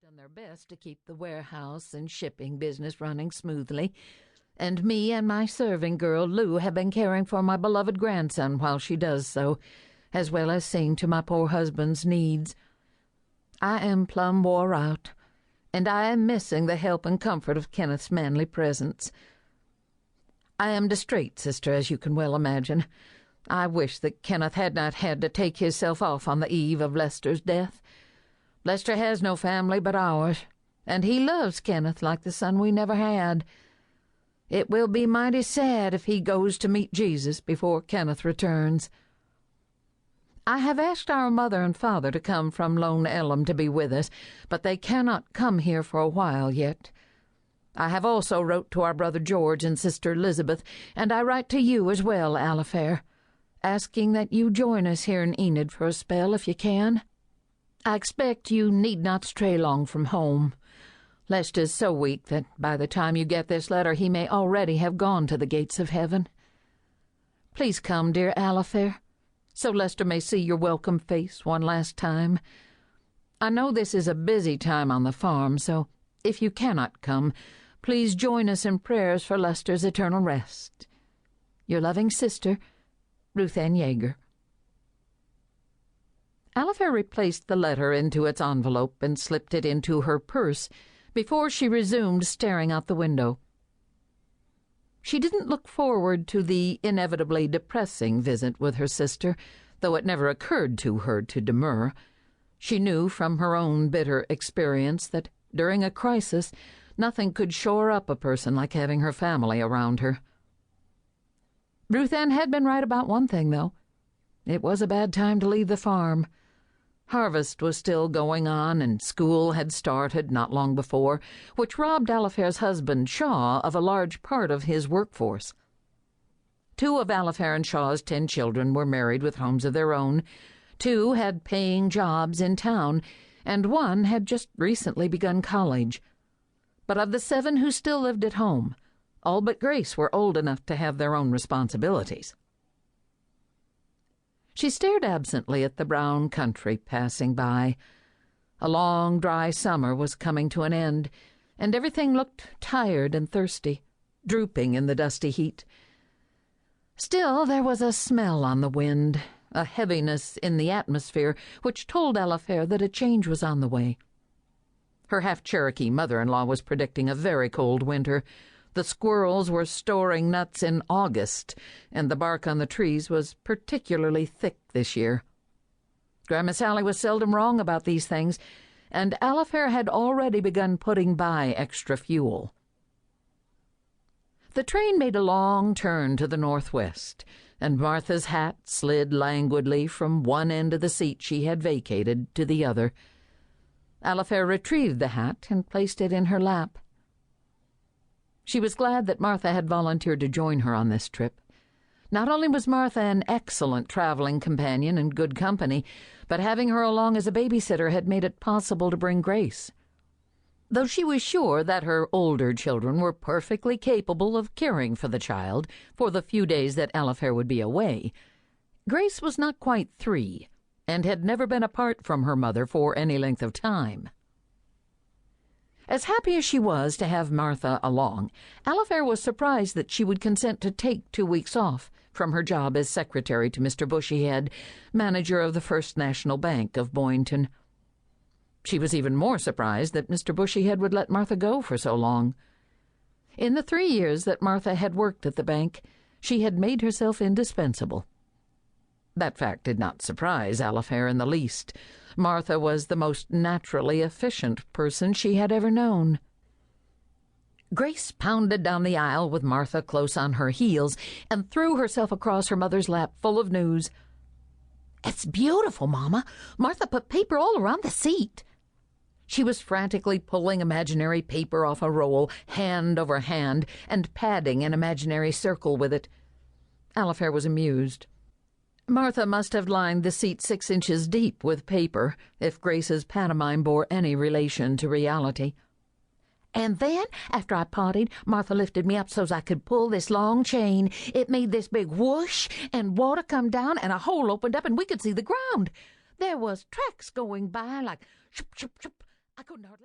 done their best to keep the warehouse and shipping business running smoothly, and me and my serving girl, Lou, have been caring for my beloved grandson while she does so, as well as seeing to my poor husband's needs. I am plumb wore out, and I am missing the help and comfort of Kenneth's manly presence. I am distraught, sister, as you can well imagine. I wish that Kenneth had not had to take hisself off on the eve of Lester's death. Lester has no family but ours, and he loves Kenneth like the son we never had. It will be mighty sad if he goes to meet Jesus before Kenneth returns. I have asked our mother and father to come from Lone Elm to be with us, but they cannot come here for a while yet. I have also wrote to our brother George and sister Elizabeth, and I write to you as well, Alafair, asking that you join us here in Enid for a spell if you can. I expect you need not stray long from home. Lester's so weak that by the time you get this letter he may already have gone to the gates of heaven. Please come, dear Alafair, so Lester may see your welcome face one last time. I know this is a busy time on the farm, so if you cannot come, please join us in prayers for Lester's eternal rest. Your loving sister, Ruth Anne Yeager. Alafair replaced the letter into its envelope and slipped it into her purse before she resumed staring out the window. She didn't look forward to the inevitably depressing visit with her sister, though it never occurred to her to demur. She knew from her own bitter experience that during a crisis nothing could shore up a person like having her family around her. Ruth Anne had been right about one thing, though. It was a bad time to leave the farm. Harvest was still going on, and school had started not long before, which robbed Alafair's husband, Shaw, of a large part of his workforce. 2 of Alafair and Shaw's 10 children were married with homes of their own, 2 had paying jobs in town, and 1 had just recently begun college. But of the 7 who still lived at home, all but Grace were old enough to have their own responsibilities. She stared absently at the brown country passing by. A long, dry summer was coming to an end, and everything looked tired and thirsty, drooping in the dusty heat. Still, there was a smell on the wind, a heaviness in the atmosphere, which told Alafair that a change was on the way. Her half-Cherokee mother-in-law was predicting a very cold winter. The squirrels were storing nuts in August, and the bark on the trees was particularly thick this year. Grandma Sally was seldom wrong about these things, and Alafair had already begun putting by extra fuel. The train made a long turn to the northwest, and Martha's hat slid languidly from one end of the seat she had vacated to the other. Alafair retrieved the hat and placed it in her lap. She was glad that Martha had volunteered to join her on this trip. Not only was Martha an excellent traveling companion and good company, but having her along as a babysitter had made it possible to bring Grace. Though she was sure that her older children were perfectly capable of caring for the child for the few days that Alafair would be away, Grace was not quite 3 and had never been apart from her mother for any length of time. As happy as she was to have Martha along, Alafair was surprised that she would consent to take 2 weeks off from her job as secretary to Mr. Bushyhead, manager of the First National Bank of Boynton. She was even more surprised that Mr. Bushyhead would let Martha go for so long. In the 3 years that Martha had worked at the bank, she had made herself indispensable. That fact did not surprise Alafair in the least. Martha was the most naturally efficient person she had ever known. Grace pounded down the aisle with Martha close on her heels and threw herself across her mother's lap full of news. "It's beautiful, Mama. Martha put paper all around the seat." She was frantically pulling imaginary paper off a roll, hand over hand, and padding an imaginary circle with it. Alafair was amused. Martha must have lined the seat 6 inches deep with paper, if Grace's pantomime bore any relation to reality. "And then, after I potted, Martha lifted me up so's I could pull this long chain. It made this big whoosh, and water come down, and a hole opened up, and we could see the ground. There was tracks going by like shup, shup, shup. I couldn't hardly..."